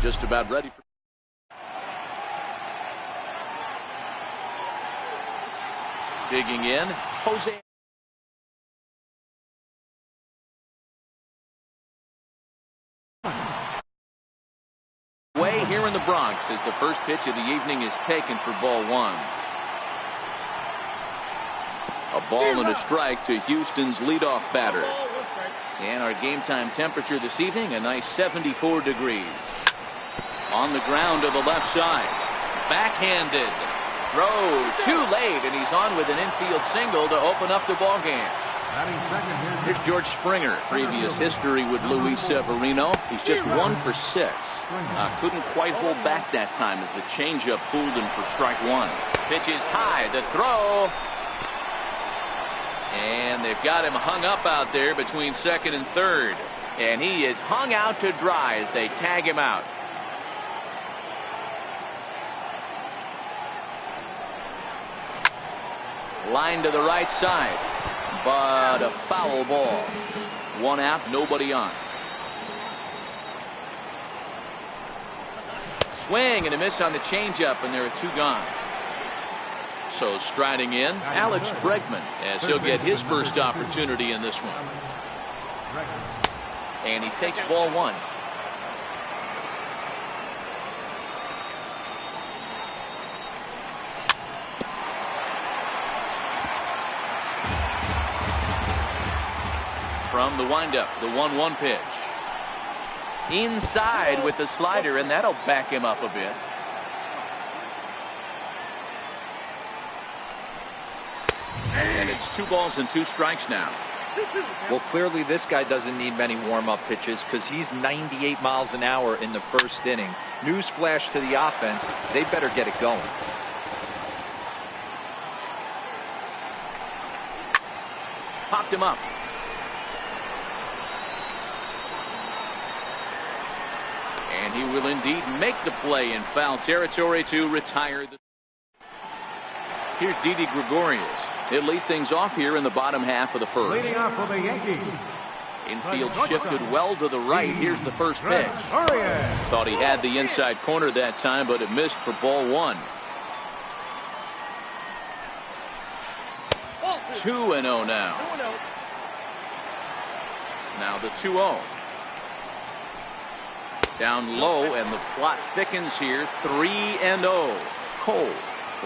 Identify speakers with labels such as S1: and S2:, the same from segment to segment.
S1: just about ready for. Digging in, Jose. Way here in the Bronx as the first pitch of the evening is taken for ball one. A ball and a strike to Houston's leadoff batter. And our game time temperature this evening, a nice 74 degrees. On the ground to the left side. Backhanded. Throw too late, and he's on with an infield single to open up the ball game. Here's George Springer. Previous history with Luis Severino. He's just 1 for 6. Couldn't quite hold back that time as the changeup fooled him for strike one. Pitch is high. The throw. And they've got him hung up out there between second and third. And he is hung out to dry as they tag him out. Line to the right side. But a foul ball. 1 out, nobody on. Swing and a miss on the changeup, and there are 2 gone. So striding in, Alex Bregman, as he'll get his first opportunity in this one. And he takes ball one. From the windup, the 1-1 pitch. Inside with the slider, and that'll back him up a bit. And it's 2 balls and 2 strikes now.
S2: Well, clearly this guy doesn't need many warm-up pitches because he's 98 miles an hour in the first inning. Newsflash to the offense, they better get it going.
S1: Popped him up. And he will indeed make the play in foul territory to retire. Here's Didi Gregorius. He'll lead things off here in the bottom half of the first.
S3: Leading off for the Yankees.
S1: Infield shifted well to the right. Here's the first pitch. Thought he had the inside corner that time, but it missed for ball one. 2-0 now. Now the 2-0. Down low, and the plot thickens here. 3-0. Cole,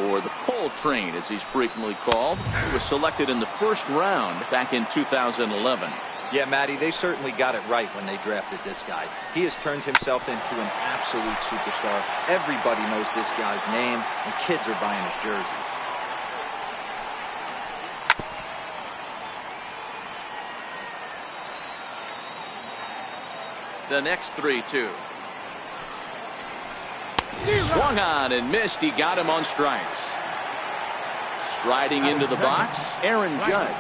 S1: or the Cole Train as he's frequently called, was selected in the first round back in 2011.
S2: Yeah, Matty, they certainly got it right when they drafted this guy. He has turned himself into an absolute superstar. Everybody knows this guy's name, and kids are buying his jerseys.
S1: The next 3-2. Swung on and missed. He got him on strikes. Striding into the box, Aaron Judge.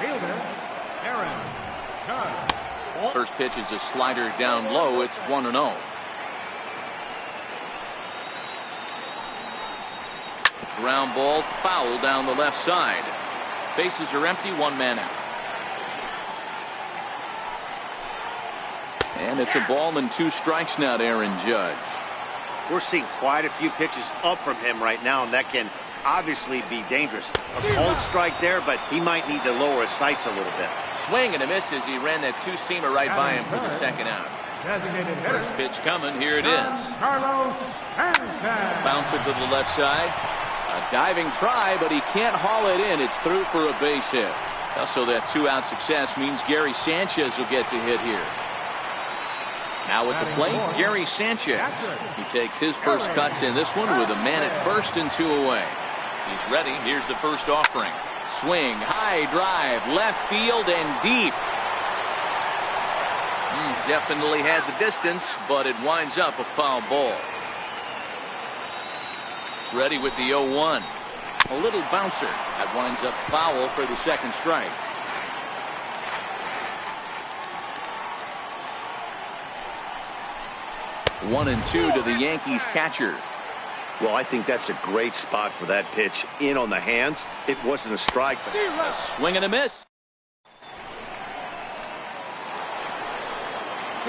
S1: First pitch is a slider down low. It's 1-0. Ground ball foul down the left side. Bases are empty. 1 man out. And it's a ball and 2 strikes now to Aaron Judge.
S4: We're seeing quite a few pitches up from him right now, and that can obviously be dangerous. A cold strike there, but he might need to lower his sights a little bit.
S1: Swing and a miss as he ran that 2-seamer right by him for the second out. First pitch coming. Here it is. Bouncer to the left side. A diving try, but he can't haul it in. It's through for a base hit. Also, that 2-out success means Gary Sanchez will get to hit here. Now at the plate, Gary Sanchez. He takes his first cuts in this one with a man at first and 2 away. He's ready. Here's the first offering. Swing, high drive, left field and deep. Definitely had the distance, but it winds up a foul ball. Ready with the 0-1. A little bouncer. That winds up foul for the second strike. One and 2 to the Yankees catcher.
S4: Well, I think that's a great spot for that pitch. In on the hands. It wasn't a strike, but
S1: a swing and a miss.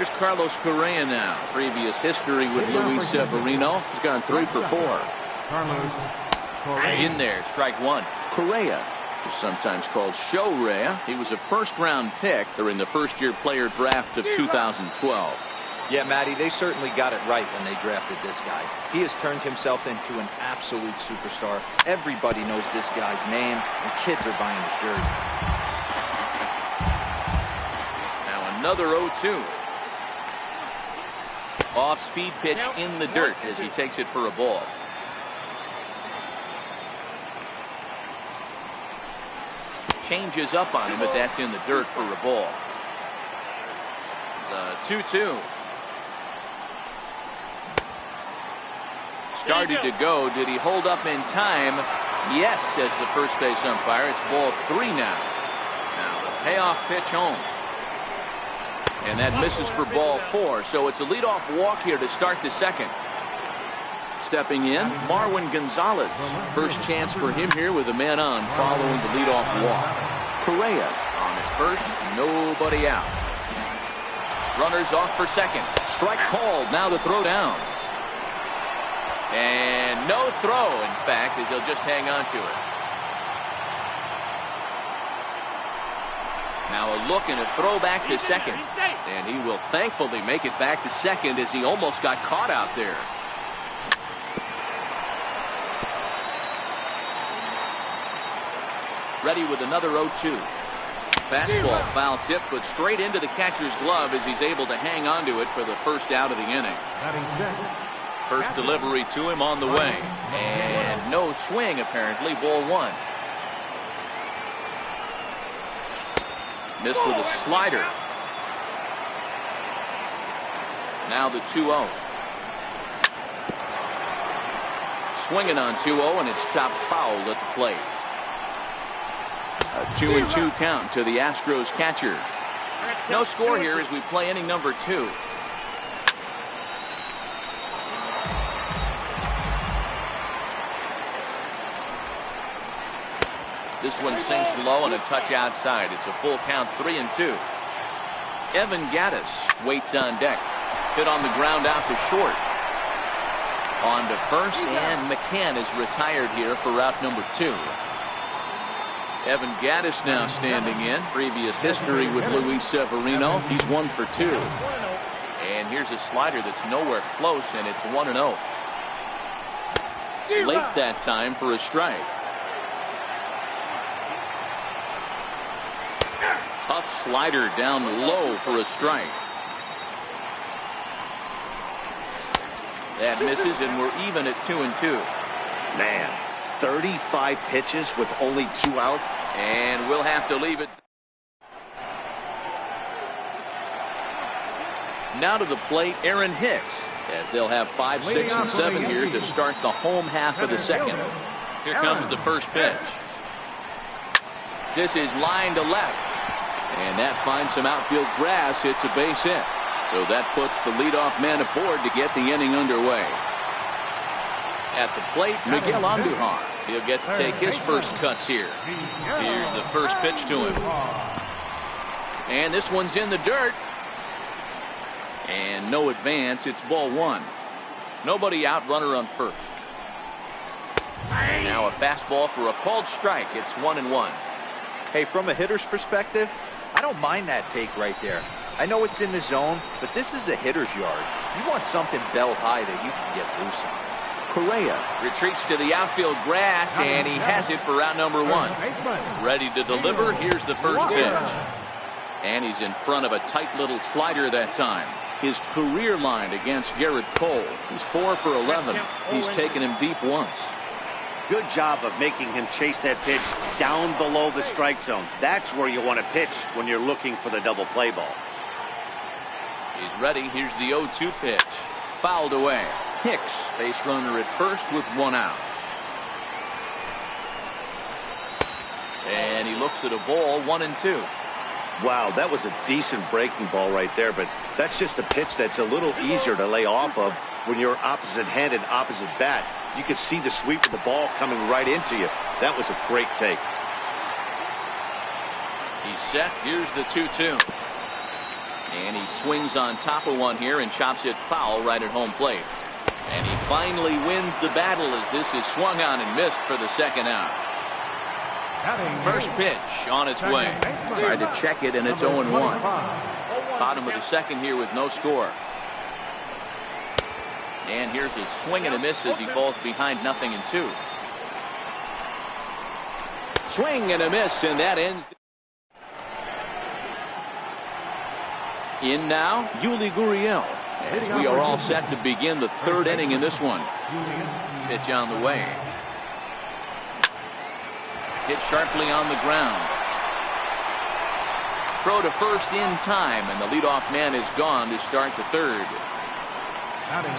S1: Here's Carlos Correa now. Previous history with Luis Severino. He's gone 3 for 4. In there, strike one. Correa, who's sometimes called Show-Rea. He was a first-round pick during the first-year player draft of 2012.
S2: Yeah, Matty, they certainly got it right when they drafted this guy. He has turned himself into an absolute superstar. Everybody knows this guy's name, and kids are buying his jerseys.
S1: Now another 0-2. Off-speed pitch in the dirt as he takes it for a ball. Changes up on him, but that's in the dirt for a ball. The 2-2. Started to go. Did he hold up in time? Yes, says the first base umpire. It's ball 3 now. Now the payoff pitch home. And that misses for ball 4. So it's a leadoff walk here to start the second. Stepping in, Marwin Gonzalez. First chance for him here with a man on following the leadoff walk. Correa on at first, nobody out. Runners off for second. Strike called. Now the throw down. And no throw, in fact, as he'll just hang on to it. Now a look and a throw back to second. And he will thankfully make it back to second as he almost got caught out there. Ready with another 0-2. Fastball foul tip, but straight into the catcher's glove as he's able to hang on to it for the first out of the inning. First delivery to him on the way. And no swing, apparently. Ball 1. Missed with a slider. Now the 2-0. Swinging on 2-0, and it's chopped foul at the plate. A 2-2 count to the Astros catcher. No score here as we play inning number 2. This one sinks low and a touch outside. It's a full count, 3-2. Evan Gattis waits on deck. Hit on the ground out to short. On to first, and McCann is retired here for route number 2. Evan Gattis now standing in. Previous history with Luis Severino. He's 1 for 2. And here's a slider that's nowhere close, and it's 1-0. Late that time for a strike. Tough slider down low for a strike. That misses, and we're even at 2-2.
S4: Man, 35 pitches with only 2 outs.
S1: And we'll have to leave it. Now to the plate, Aaron Hicks, as they'll have 5, 6, and 7 here to start the home half of the second. Here comes the first pitch. This is line to left. And that finds some outfield grass. It's a base hit. So that puts the leadoff man aboard to get the inning underway. At the plate, Miguel Andujar. He'll get to take his first cuts here. Here's the first pitch to him. And this one's in the dirt. And no advance. It's ball 1. Nobody out, runner on first. Now a fastball for a called strike. It's 1-1.
S2: Hey, from a hitter's perspective, I don't mind that take right there. I know it's in the zone, but this is a hitter's yard. You want something belt high that you can get loose on.
S1: Correa retreats to the outfield grass, and he has it for route number 1. Ready to deliver. Here's the first pitch. And he's in front of a tight little slider that time. His career line against Garrett Cole. He's 4 for 11. He's taken him deep once.
S4: Good job of making him chase that pitch down below the strike zone. That's where you want to pitch when you're looking for the double play ball.
S1: He's ready. Here's the 0-2 pitch. Fouled away. Hicks, base runner at first with 1 out. And he looks at a ball, 1-2.
S4: Wow, that was a decent breaking ball right there, but that's just a pitch that's a little easier to lay off of when you're opposite-handed, opposite bat. You can see the sweep of the ball coming right into you. That was a great take.
S1: He's set. Here's the 2-2. And he swings on top of one here and chops it foul right at home plate. And he finally wins the battle as this is swung on and missed for the second out. First pitch on its way. Tried to check it, and it's 0-1. Bottom of the second here with no score. And here's a swing and a miss as he falls behind 0-2. Swing and a miss, and that ends. In now, Yuli Gurriel, as we are all set to begin the third inning in this one. Pitch on the way. Hit sharply on the ground. Throw to first in time, and the leadoff man is gone to start the third.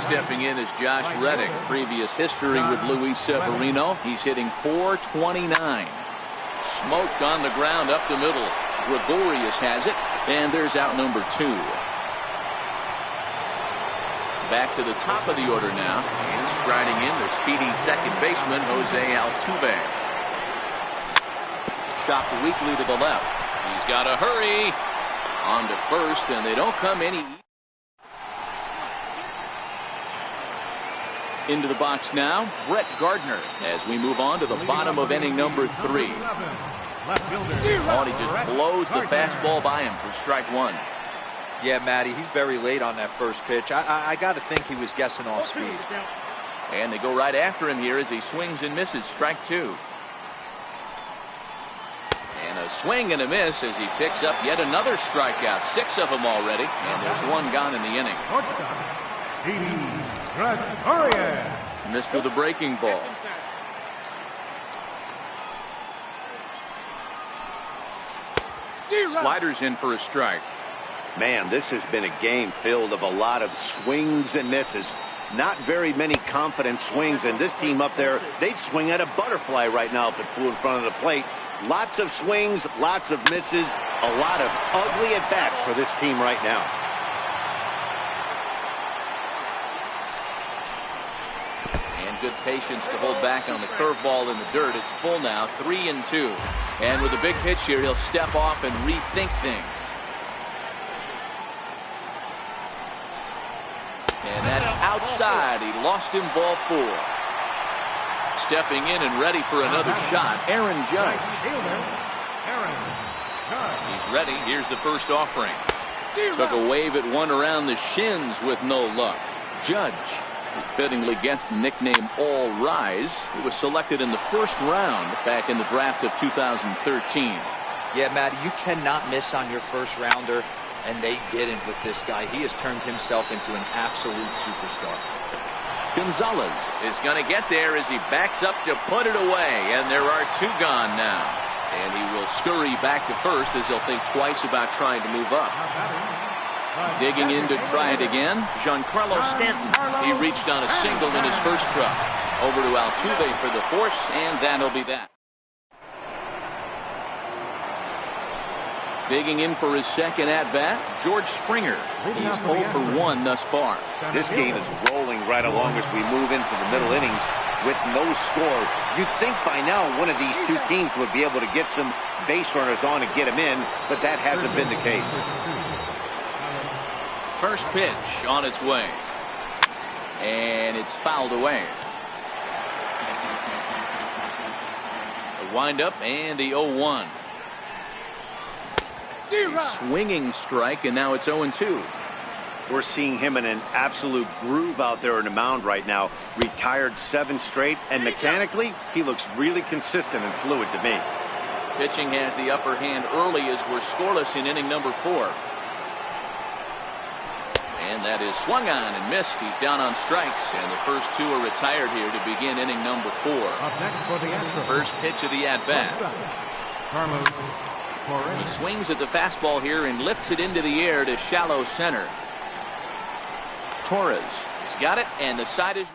S1: Stepping in is Josh Reddick. Previous history with Luis Severino. He's hitting .429. Smoked on the ground up the middle. Gregorius has it, and there's out number 2. Back to the top of the order now, and striding in the speedy second baseman Jose Altuve. Chopped weakly to the left. He's got to hurry on to first, and they don't come any. Into the box now, Brett Gardner, as we move on to the bottom of inning number 3. He just blows the fastball by him for strike 1.
S2: Yeah, Matty, he's very late on that first pitch. I got to think he was guessing off speed.
S1: And they go right after him here as he swings and misses. Strike 2. And a swing and a miss as he picks up yet another strikeout. 6 of them already, and there's 1 gone in the inning. Missed with a breaking ball. Sliders in for a strike.
S4: Man, this has been a game filled of a lot of swings and misses. Not very many confident swings, and this team up there, they'd swing at a butterfly right now if it flew in front of the plate. Lots of swings, lots of misses, a lot of ugly at-bats for this team right now.
S1: Good patience to hold back on the curveball in the dirt. It's full now, 3-2. And with a big pitch here, he'll step off and rethink things. And that's outside. He lost him, ball 4. Stepping in and ready for another shot, Aaron Judge. He's ready. Here's the first offering. Took a wave at one around the shins with no luck. Judge, who fittingly gets the nickname All Rise. He was selected in the first round back in the draft of 2013.
S2: Yeah, Matty, you cannot miss on your first rounder, and they didn't with this guy. He has turned himself into an absolute superstar.
S1: Gonzalez is going to get there as he backs up to put it away, and there are 2 gone now. And he will scurry back to first as he'll think twice about trying to move up. Digging in to try it again, Giancarlo Stanton. He reached on a single in his first truck. Over to Altuve for the force, and that'll be that. Digging in for his second at-bat, George Springer. He's 0 for 1 thus far.
S4: This game is rolling right along as we move into the middle innings with no score. You'd think by now one of these 2 teams would be able to get some base runners on and get them in, but that hasn't been the case.
S1: First pitch on its way. And it's fouled away. The windup and the 0-1. Swinging strike, and now it's 0-2.
S4: We're seeing him in an absolute groove out there in the mound right now. Retired 7 straight, and mechanically, he looks really consistent and fluid to me.
S1: Pitching has the upper hand early as we're scoreless in inning number 4. And that is swung on and missed. He's down on strikes, and the first 2 are retired here to begin inning number 4. First pitch of the at-bat. He swings at the fastball here and lifts it into the air to shallow center. Torres has got it, and the side is.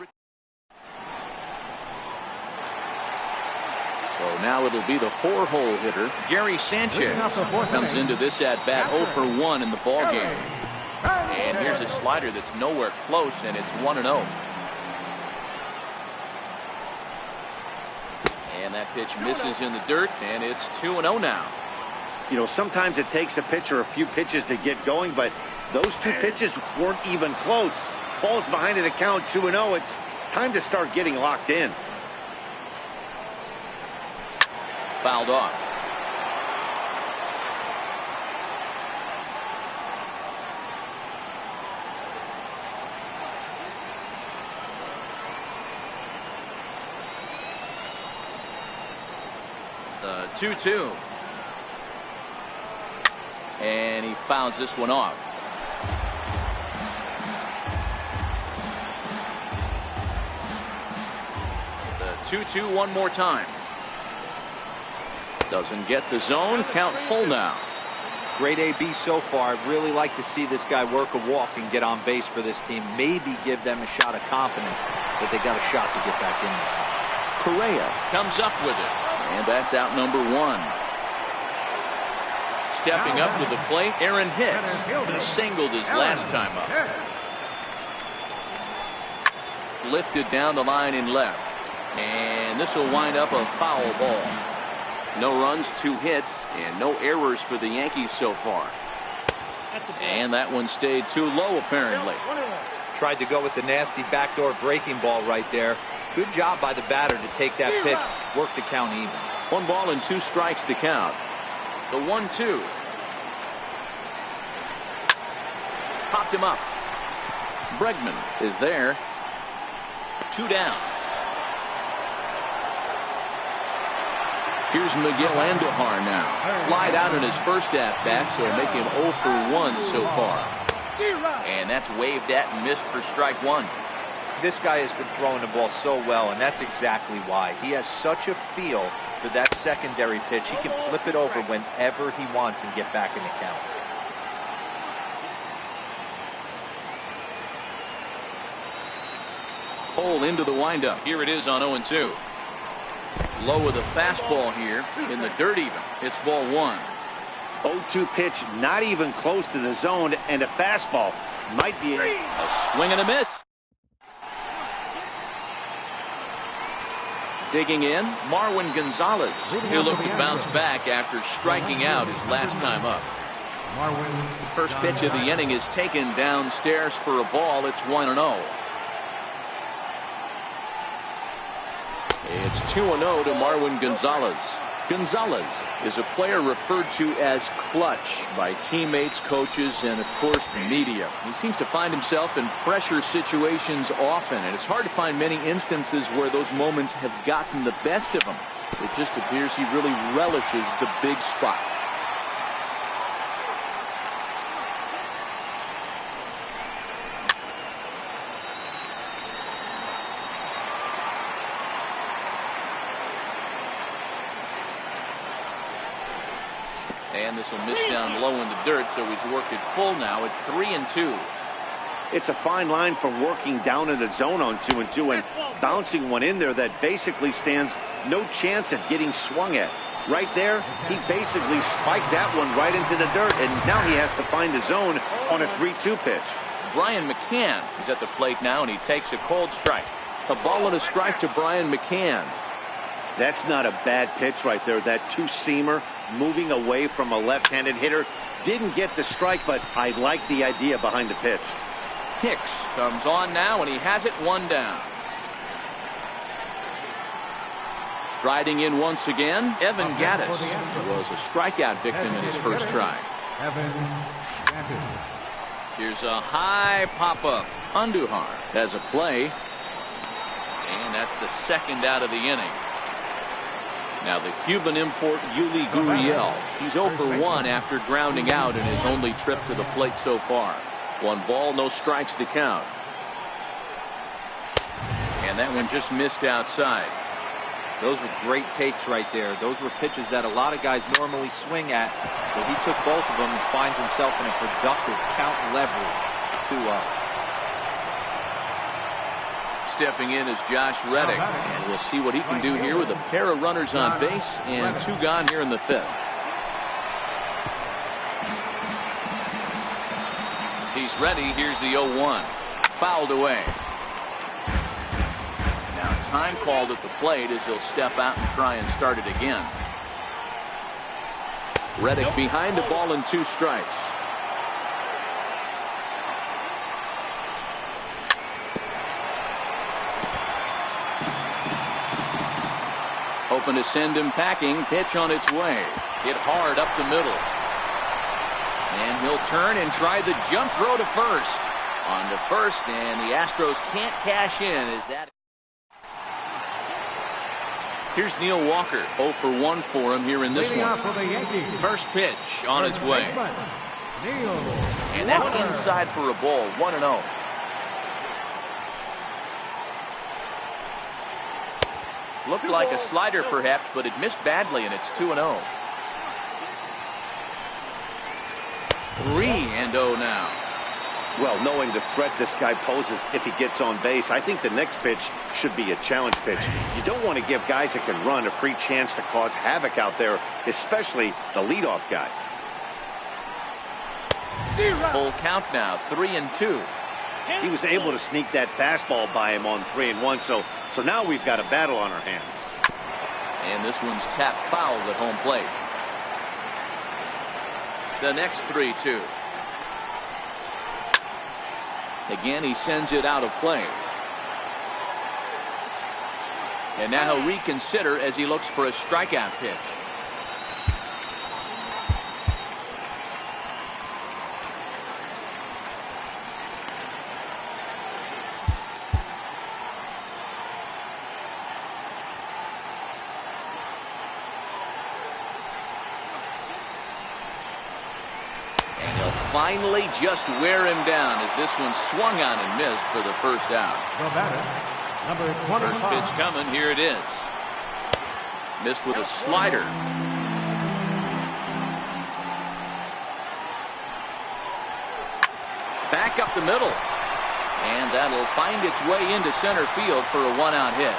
S1: So now it'll be the 4-hole hitter, Gary Sanchez, comes into this at-bat 0 for 1 in the ballgame. And here's a slider that's nowhere close, and it's 1-0. And that pitch misses in the dirt, and it's 2-0 now.
S4: You know, sometimes it takes a pitcher a few pitches to get going, but those two pitches weren't even close. Ball's behind in the count, 2-0. It's time to start getting locked in.
S1: Fouled off. The 2-2. And he fouls this one off. The 2-2 one more time. Doesn't get the zone. Count full now.
S2: Great AB so far. I'd really like to see this guy work a walk and get on base for this team. Maybe give them a shot of confidence that they got a shot to get back in this one.
S1: Correa comes up with it. And that's out number one. Stepping up to the plate, Aaron Hicks. He singled his last time up. Lifted down the line in left. And this will wind up a foul ball. No runs, 2 hits, and no errors for the Yankees so far. And that one stayed too low, apparently.
S2: Tried to go with the nasty backdoor breaking ball right there. Good job by the batter to take that pitch, work the count even.
S1: 1 ball and 2 strikes to count. The 1-2. Popped him up. Bregman is there. 2 down. Here's Miguel Andujar now. Flied out in his first at-bat, so make him 0 for 1 so far. And that's waved at and missed for strike 1.
S2: This guy has been throwing the ball so well, and that's exactly why. He has such a feel for that secondary pitch. He can flip it over whenever he wants and get back in the count.
S1: Cole into the windup. Here it is on 0-2. Low with a fastball here in the dirt even. It's ball 1.
S4: 0-2 pitch, not even close to the zone, and a fastball might be
S1: a swing and a miss. Digging in, Marwin Gonzalez. He'll look to bounce back after striking out his last time up. First pitch of the inning is taken downstairs for a ball. It's 1-0. It's 2-0 to Marwin Gonzalez. Gonzalez is a player referred to as clutch by teammates, coaches, and, of course, the media. He seems to find himself in pressure situations often, and it's hard to find many instances where those moments have gotten the best of him. It just appears he really relishes the big spot. And this will miss down low in the dirt, so he's worked it full now at 3-2.
S4: It's a fine line from working down in the zone on 2-2 and bouncing one in there that basically stands no chance at getting swung at. Right there, he basically spiked that one right into the dirt, and now he has to find the zone on a 3-2 pitch.
S1: Brian McCann is at the plate now, and he takes a cold strike. A ball and a strike to Brian McCann.
S4: That's not a bad pitch right there. That two-seamer moving away from a left-handed hitter. Didn't get the strike, but I like the idea behind the pitch.
S1: Hicks comes on now, and he has it 1 down. Striding in once again, Evan Gattis, who was a strikeout victim in his first try. Here's a high pop-up. Andujar has a play, and that's the second out of the inning. Now the Cuban import Yuli Gurriel. He's 0 for 1 after grounding out in his only trip to the plate so far. 1 ball, no strikes to count. And that one just missed outside.
S2: Those were great takes right there. Those were pitches that a lot of guys normally swing at, but he took both of them and finds himself in a productive count leverage. 2-0.
S1: Stepping in is Josh Reddick, and we'll see what he can do here with a pair of runners on base and 2 gone here in the 5th. He's ready. Here's the 0-1. Fouled away. Now time called at the plate as he'll step out and try and start it again. Reddick behind the ball and 2 strikes. Hoping to send him packing. Pitch on its way. Hit hard up the middle. And he'll turn and try the jump throw to first. On to first, and the Astros can't cash in. Is that? Here's Neil Walker. 0 for 1 for him here in this one. First pitch on its way. And that's inside for a ball. 1-0. Looked like a slider perhaps, but it missed badly, and it's 2-0. 3-0 now.
S4: Well, knowing the threat this guy poses if he gets on base, I think the next pitch should be a challenge pitch. You don't want to give guys that can run a free chance to cause havoc out there, especially the leadoff guy.
S1: Full count now, 3-2.
S4: He was able to sneak that fastball by him on 3-1, so now we've got a battle on our hands.
S1: And this one's tapped foul at home plate. The next 3-2. Again, he sends it out of play. And now he'll reconsider as he looks for a strikeout pitch. Finally just wear him down as this one swung on and missed for the first out.
S3: Number 25.
S1: First pitch coming. Here it is. Missed with a slider. Back up the middle. And that'll find its way into center field for a 1-out hit.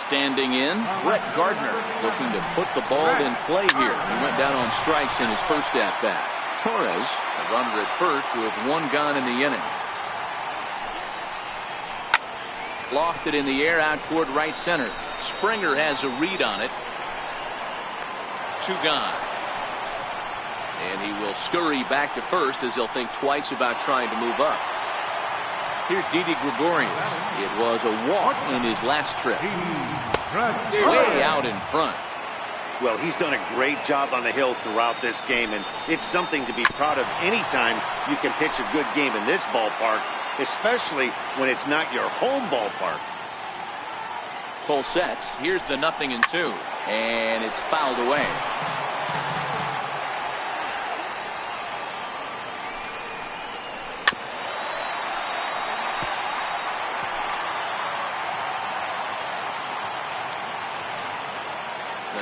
S1: Standing in, Brett Gardner looking to put the ball in play here. He went down on strikes in his first at-bat. Torres, a runner at first with 1 gone in the inning. Lofted in the air out toward right center. Springer has a read on it. 2 gone. And he will scurry back to first as he'll think twice about trying to move up. Here's Didi Gregorius. It was a walk in his last trip. Way out in front.
S4: Well, he's done a great job on the hill throughout this game, and it's something to be proud of anytime you can pitch a good game in this ballpark, especially when it's not your home ballpark.
S1: Cole sets. Here's the 0-2, and it's fouled away.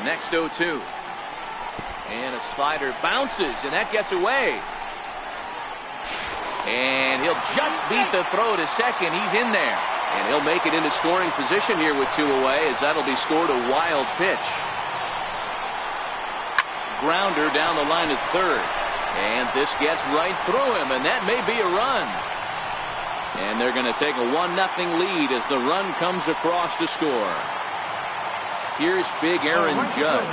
S1: Next 0-2. And a slider bounces, and that gets away. And he'll just beat the throw to second. He's in there. And he'll make it into scoring position here with 2 away, as that'll be scored a wild pitch. Grounder down the line to third. And this gets right through him, and that may be a run. And they're going to take a 1-0 lead as the run comes across to score. Here's big Aaron Judge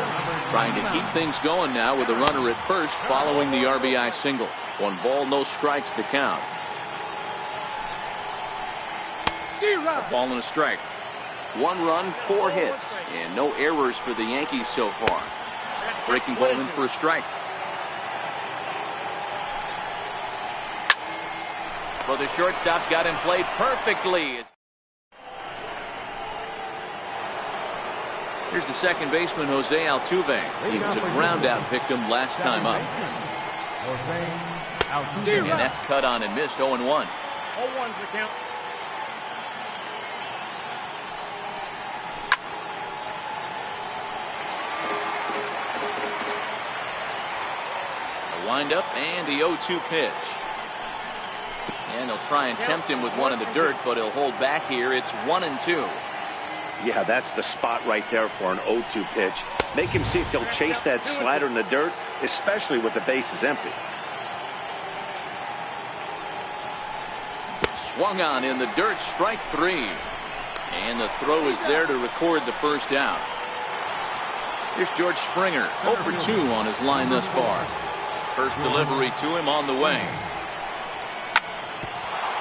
S1: trying to keep things going now with a runner at first following the RBI single. 1 ball, no strikes the count. A ball and a strike. 1 run, 4 hits, and no errors for the Yankees so far. Breaking ball in for a strike. Well, the shortstop's got him played perfectly. Here's the second baseman, Jose Altuve. He was a ground-out victim last time up. And that's cut on and missed. 0-1.
S3: 0-1's the count.
S1: A windup and the 0-2 pitch. And they'll try and tempt him with one in the dirt, but he'll hold back here. It's 1-2.
S4: Yeah, that's the spot right there for an 0-2 pitch. Make him see if he'll chase that slider in the dirt, especially with the bases empty.
S1: Swung on in the dirt, strike 3. And the throw is there to record the first out. Here's George Springer, 0 for 2 on his line thus far. First delivery to him on the way.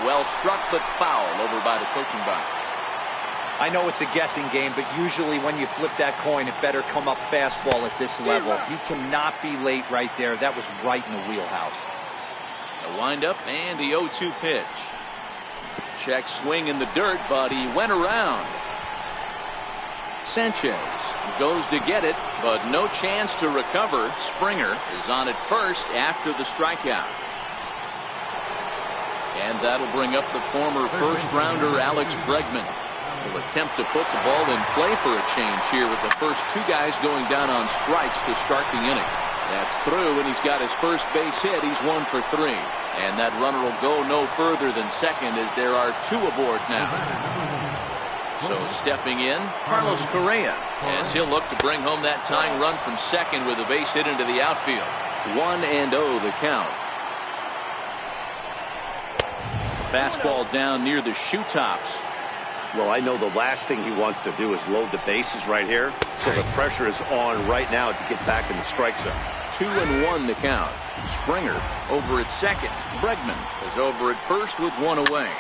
S1: Well struck, but foul over by the coaching box.
S2: I know it's a guessing game, but usually when you flip that coin, it better come up fastball at this level. He cannot be late right there. That was right in the wheelhouse.
S1: A windup and the 0-2 pitch. Check swing in the dirt, but he went around. Sanchez goes to get it, but no chance to recover. Springer is on at first after the strikeout. And that'll bring up the former first-rounder Alex Bregman. Will attempt to put the ball in play for a change here with the first 2 guys going down on strikes to start the inning. That's through, and he's got his first base hit. He's 1 for 3. And that runner will go no further than second as there are 2 aboard now. So stepping in, Carlos Correa, as he'll look to bring home that tying run from second with a base hit into the outfield. 1-0 the count. Fastball down near the shoe tops.
S4: Well, I know the last thing he wants to do is load the bases right here. So the pressure is on right now to get back in the strike zone.
S1: 2-1 the count. Springer over at second. Bregman is over at first with 1 away.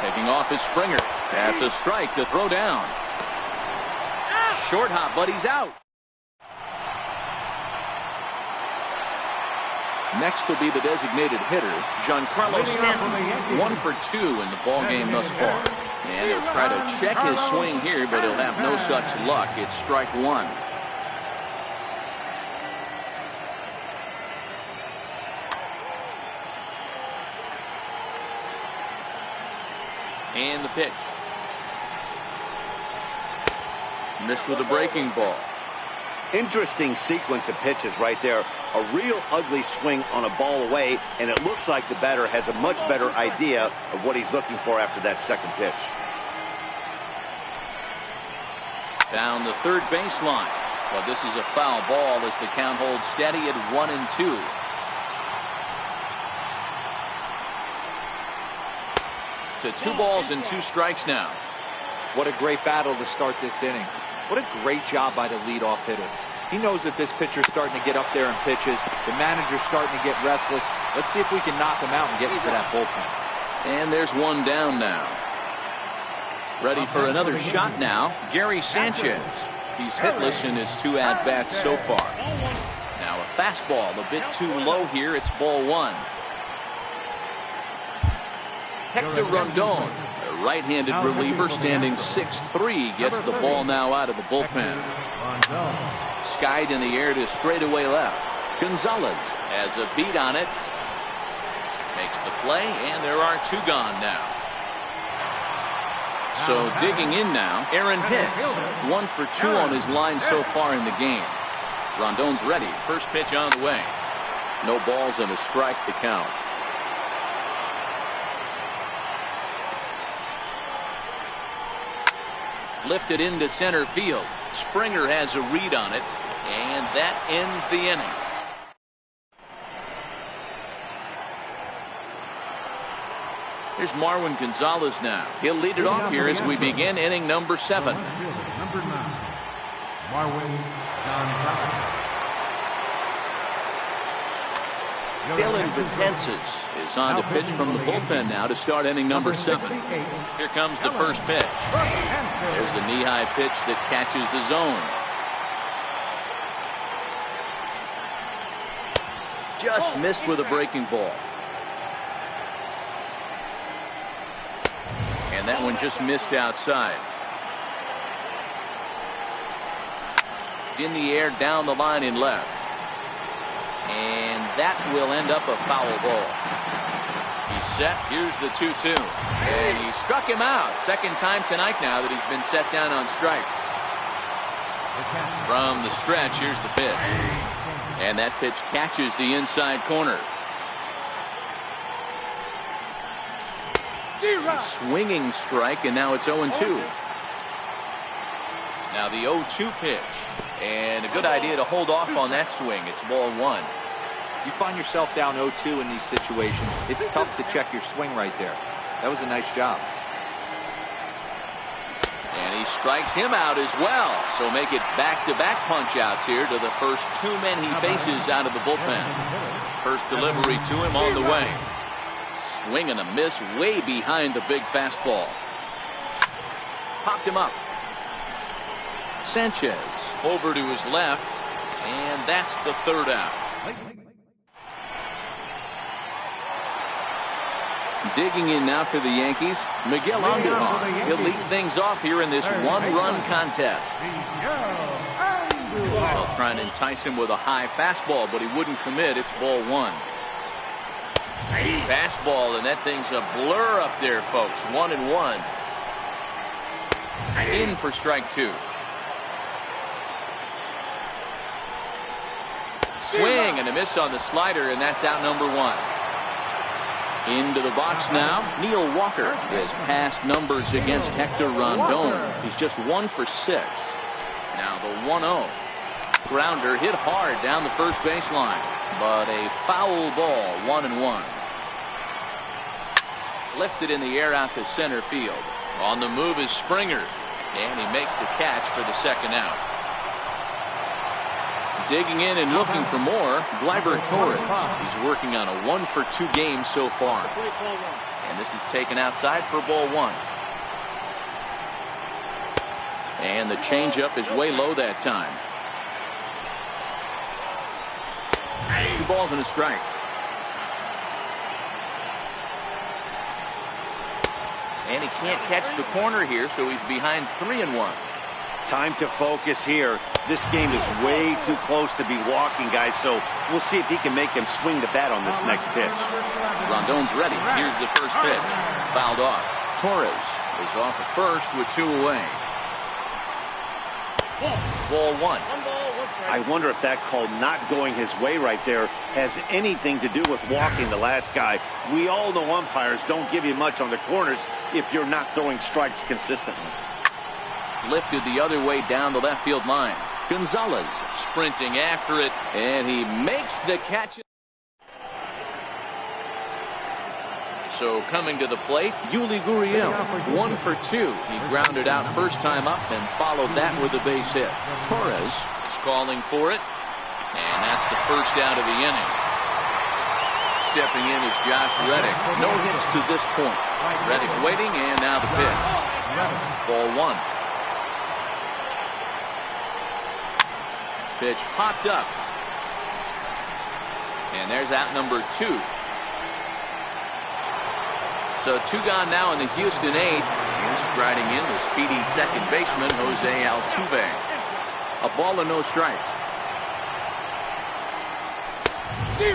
S1: Taking off is Springer. That's a strike to throw down. Short hop, but he's out. Next will be the designated hitter, Giancarlo Stanton. 1 for 2 in the ball game thus far. And he'll try to check his swing here, but he'll have no such luck. It's strike 1. And the pitch. Missed with a breaking ball.
S4: Interesting sequence of pitches right there. A real ugly swing on a ball away, and it looks like the batter has a much better idea of what he's looking for after that second pitch.
S1: Down the third baseline. But this is a foul ball as the count holds steady at 1-2. To 2 balls and 2 strikes now.
S2: What a great battle to start this inning. What a great job by the leadoff hitter. He knows that this pitcher's starting to get up there in pitches. The manager's starting to get restless. Let's see if we can knock him out and get into that bullpen.
S1: And there's 1 down now. Ready for another shot now, Gary Sanchez. He's hitless in his 2 at-bats so far. Now a fastball a bit too low here. It's ball 1. Hector Rondon, a right-handed reliever standing 6'3", gets the ball now out of the bullpen. Skied in the air to straightaway left. Gonzalez has a beat on it. Makes the play, and there are 2 gone now. So digging in now, Aaron Hicks. 1 for 2 on his line so far in the game. Rondon's ready. First pitch on the way. No balls and a strike to count. Lifted into center field. Springer has a read on it, and that ends the inning. Here's Marwin Gonzalez now. He'll lead it off here as we begin inning number 7.
S3: Number 9, Marwin Gonzalez.
S1: Dylan Betances is on to pitch from the bullpen now to start inning number 7. Here comes the first pitch. There's a knee-high pitch that catches the zone. Just missed with a breaking ball. And that one just missed outside. In the air, down the line in left. And that will end up a foul ball. He's set. Here's the 2-2. And he struck him out. Second time tonight now that he's been set down on strikes. From the stretch, here's the pitch. And that pitch catches the inside corner. A swinging strike, and now it's 0-2. Now the 0-2 pitch. And a good idea to hold off on that swing. It's ball 1.
S2: You find yourself down 0-2 in these situations. It's tough to check your swing right there. That was a nice job.
S1: And he strikes him out as well. So make it back-to-back punch-outs here to the first 2 men he faces out of the bullpen. First delivery to him on the way. Swing and a miss way behind the big fastball. Popped him up. Sanchez over to his left. And that's the 3rd out. Digging in now for the Yankees, Miguel Andujar. He'll lead things off here in this 1-run contest. They'll try and entice him with a high fastball, but he wouldn't commit. It's ball 1. Fastball, and that thing's a blur up there, folks. 1-1. In for strike 2. Swing and a miss on the slider, and that's out number 1. Into the box now, Neil Walker. His past numbers against Hector Rondon. He's just 1 for 6. Now the 1-0. Grounder hit hard down the first baseline, but a foul ball. 1-1. Lifted in the air out to center field. On the move is Springer, and he makes the catch for the 2nd out. Digging in and looking for more, Gleyber Torres. He's working on a 1 for 2 game so far. And this is taken outside for ball 1. And the changeup is way low that time. 2 balls and a strike. And he can't catch the corner here, so he's behind 3-1.
S4: Time to focus here. This game is way too close to be walking, guys, so we'll see if he can make him swing the bat on this next pitch.
S1: Rondon's ready. Here's the first pitch. Fouled off. Torres is off at first with 2 away. Ball 1.
S4: I wonder if that call not going his way right there has anything to do with walking the last guy. We all know umpires don't give you much on the corners if you're not throwing strikes consistently.
S1: Lifted the other way down the left field line. Gonzalez sprinting after it, and he makes the catch. So coming to the plate, Yuli Gurriel, 1 for 2. He grounded out first time up and followed that with a base hit. Torres is calling for it, and that's the first out of the inning. Stepping in is Josh Reddick. No hits to this point. Reddick waiting, and now the pitch. Ball 1. Pitch popped up. And there's out number 2. So 2 gone now in the Houston 8th. And striding in the speedy second baseman, Jose Altuve. A ball and no strikes.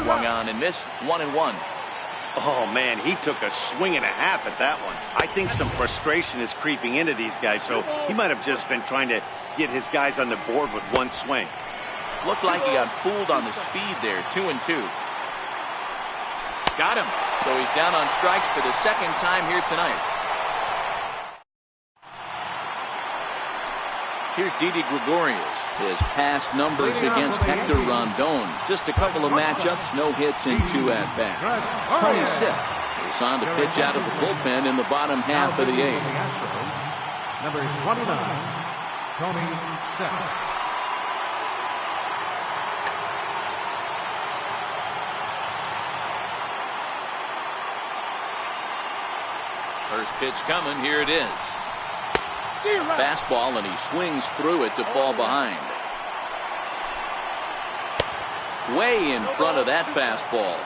S1: Swung on and missed. 1-1.
S4: Oh, man, he took a swing and a half at that one. I think some frustration is creeping into these guys, so he might have just been trying to get his guys on the board with 1 swing.
S1: Looked like he got fooled on the speed there. 2-2. Got him. So he's down on strikes for the 2nd time here tonight. Here's Didi Gregorius. His past numbers against Hector Rondon. Just a couple of matchups, no hits in 2 at-bats. Tony Sipp is on to pitch out of the bullpen in the bottom half of the 8th.
S3: Number 29, Tony Sipp.
S1: First pitch coming. Here it is. Fastball, and he swings through it to fall behind. Way in front of that fastball.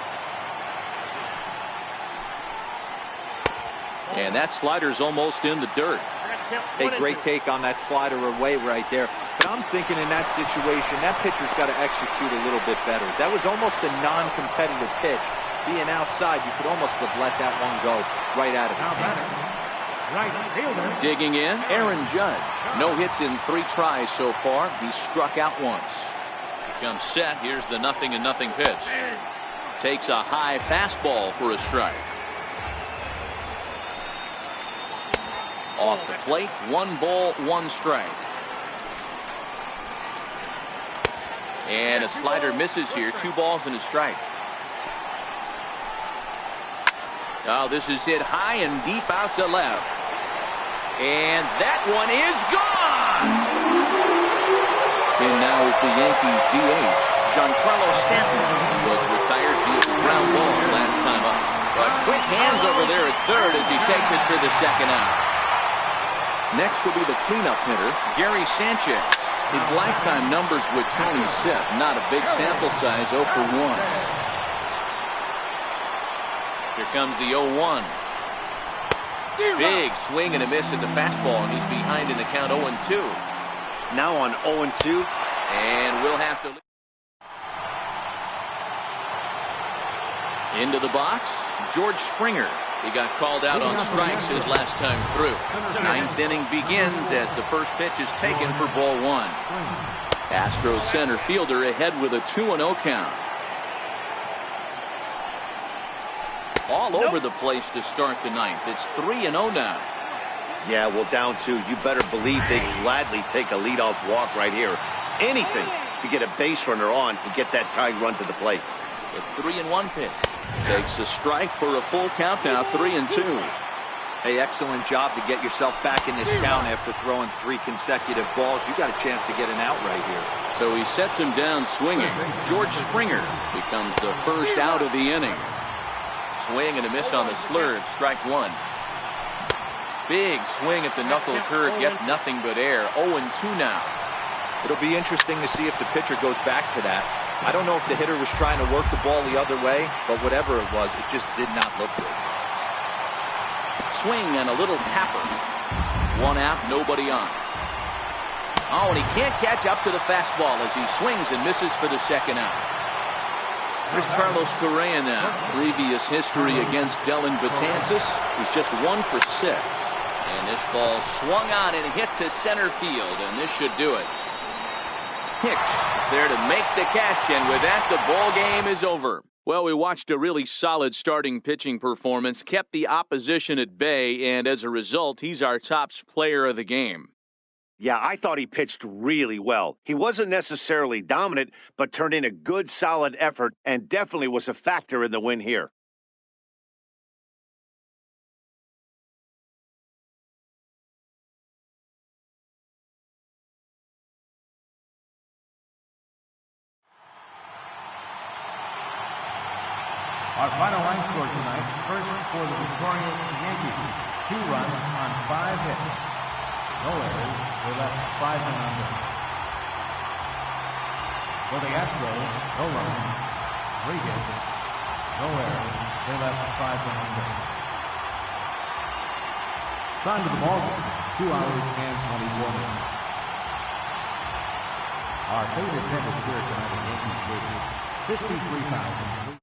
S1: And that slider's almost in the dirt.
S2: Hey, great take on that slider away right there. But I'm thinking in that situation, that pitcher's got to execute a little bit better. That was almost a non-competitive pitch. Being outside, you could almost have let that one go right out of his hand.
S3: Right fielder.
S1: Digging in, Aaron Judge. No hits in 3 tries so far. He struck out once. Comes set. Here's the 0-0 pitch. Takes a high fastball for a strike. Off the plate, 1 ball, 1 strike. And a slider misses here. 2 balls and a strike. Oh, this is hit high and deep out to left. And that one is gone. And now is the Yankees DH. Giancarlo Stanton was retired via the ground ball last time up. But quick hands over there at third as he takes it for the second out. Next will be the cleanup hitter, Gary Sanchez. His lifetime numbers with Tony Sipp, not a big sample size, 0 for 1. Here comes the 0-1. Big swing and a miss at the fastball, and he's behind in the count 0-2.
S4: Now on 0-2.
S1: And we'll have to... Into the box, George Springer. He got called out on strikes his last time through. Ninth inning begins as the first pitch is taken for ball 1. Astros center fielder ahead with a 2-0 count. All over the place to start the ninth. It's 3-0 now.
S4: Yeah, well, down 2. You better believe they gladly take a leadoff walk right here. Anything to get a base runner on to get that tying run to the plate.
S1: The 3-1 pitch. Takes a strike for a full count now, 3-2.
S2: Hey, excellent job to get yourself back in this count after throwing 3 consecutive balls. You got a chance to get an out right here.
S1: So he sets him down swinging. George Springer becomes the first out of the inning. Swing and a miss on the slurve, strike 1. Big swing at the knuckle curve, gets nothing but air. 0-2 now.
S2: It'll be interesting to see if the pitcher goes back to that. I don't know if the hitter was trying to work the ball the other way, but whatever it was, it just did not look good.
S1: Swing and a little tapper. 1 out, nobody on. Oh, and he can't catch up to the fastball as he swings and misses for the second out. Here's Carlos Correa now. Previous history against Dellin Betances. He's just 1 for 6. And this ball swung on and hit to center field, and this should do it. Hicks is there to make the catch, and with that, the ball game is over. Well, we watched a really solid starting pitching performance, kept the opposition at bay, and as a result, he's our top player of the game.
S4: Yeah, I thought he pitched really well. He wasn't necessarily dominant, but turned in a good, solid effort and definitely was a factor in the win here.
S3: Our final line score tonight, first for the victorious Yankees, 2 runs on 5 hits. No errors, they left 5 men on base. For the Astros, no runs, 3 hits, no errors, they left 5 men on base. Time to the ball game, 2 hours and 24 minutes. Our favorite temperature tonight at Yankees Stadium, 53,000.